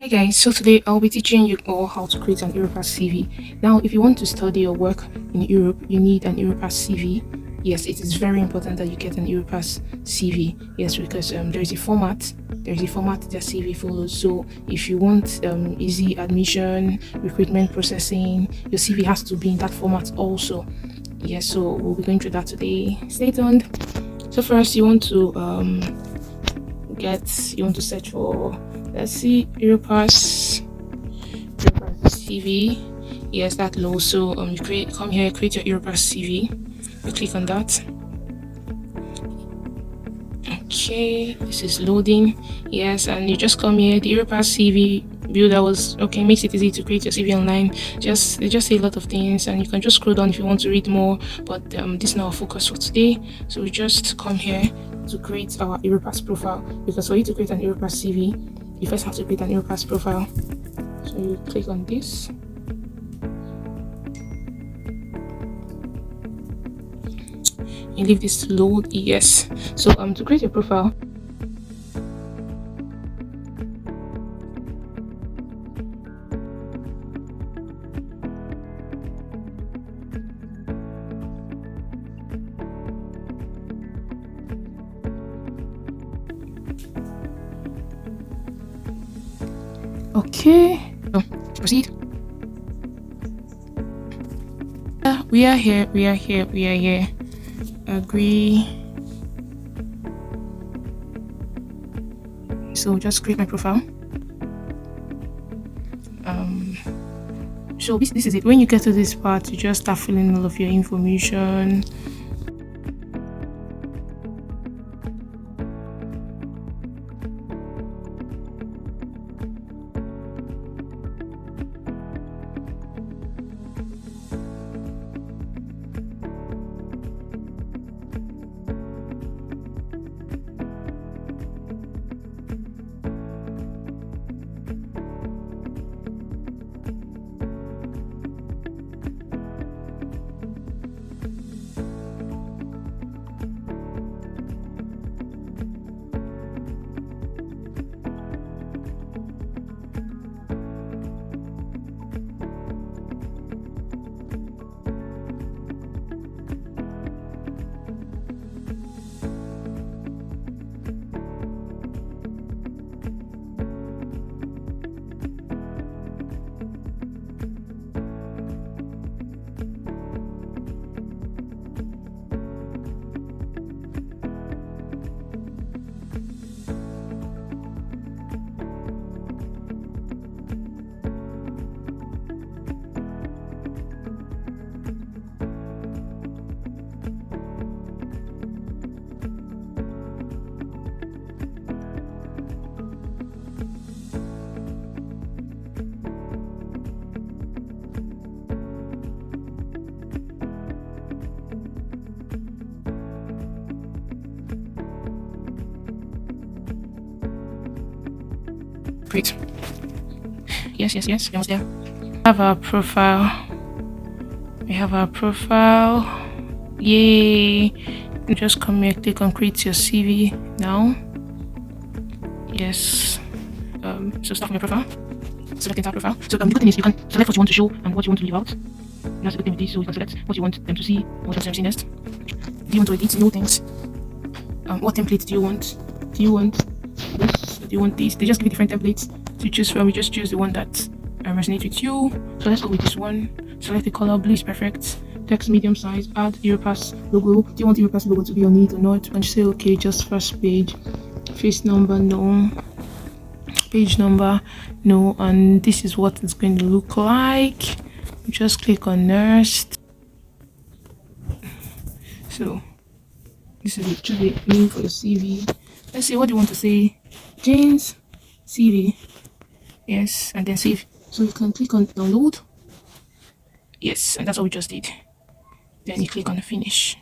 Hi guys, so today I'll be teaching you all how to create an Europass CV. Now, if you want to study or work in Europe, you need an Europass CV. Yes, it is very important that you get an Europass CV. Yes, because there is a format that CV follows. So if you want easy admission, recruitment processing, your CV has to be in that format also. Yes, so we'll be going through that today. Stay tuned. So first, you want to search for, let's see, Europass CV. Yes, that low. So you come here, create your Europass CV. You click on that. Okay, this is loading. Yes, and you just come here. The Europass CV builder was okay. Makes it easy to create your CV online. They just say a lot of things, and you can just scroll down if you want to read more. But this is not our focus for today. So we just come here to create our Europass profile, because for you to create an Europass CV, you first have to create an Europass profile. So you click on this. You leave this to load. Yes. So to create your profile, okay. So proceed. We are here. Agree. So just create my profile. So this is it. When you get to this part, you just start filling all of your information. Great. Yes, almost there. We have our profile. Yay. You just come here, click on create your CV now. Yes. So start from your profile. Select entire profile. So the good thing is you can select what you want to show and what you want to leave out. That's the good thing with this. So you can select what you want them to see, what you want them to see next. Do you want to edit new things? What template do you want? Do you want this? Do you want this? They just give you different templates to choose from. You just choose the one that resonates with you. So let's go with this one. Select the color. Blue is perfect. Text medium size. Add Europass logo. Do you want the Europass logo to be on it or not? And say okay, just first page. Face number, no. Page number, no. And this is what it's going to look like. Just click on next. So this is actually the name for your CV. Let's see, what do you want to say? Jane's CV. Yes, and then save. So you can click on download. Yes, and that's what we just did. Then you click on finish.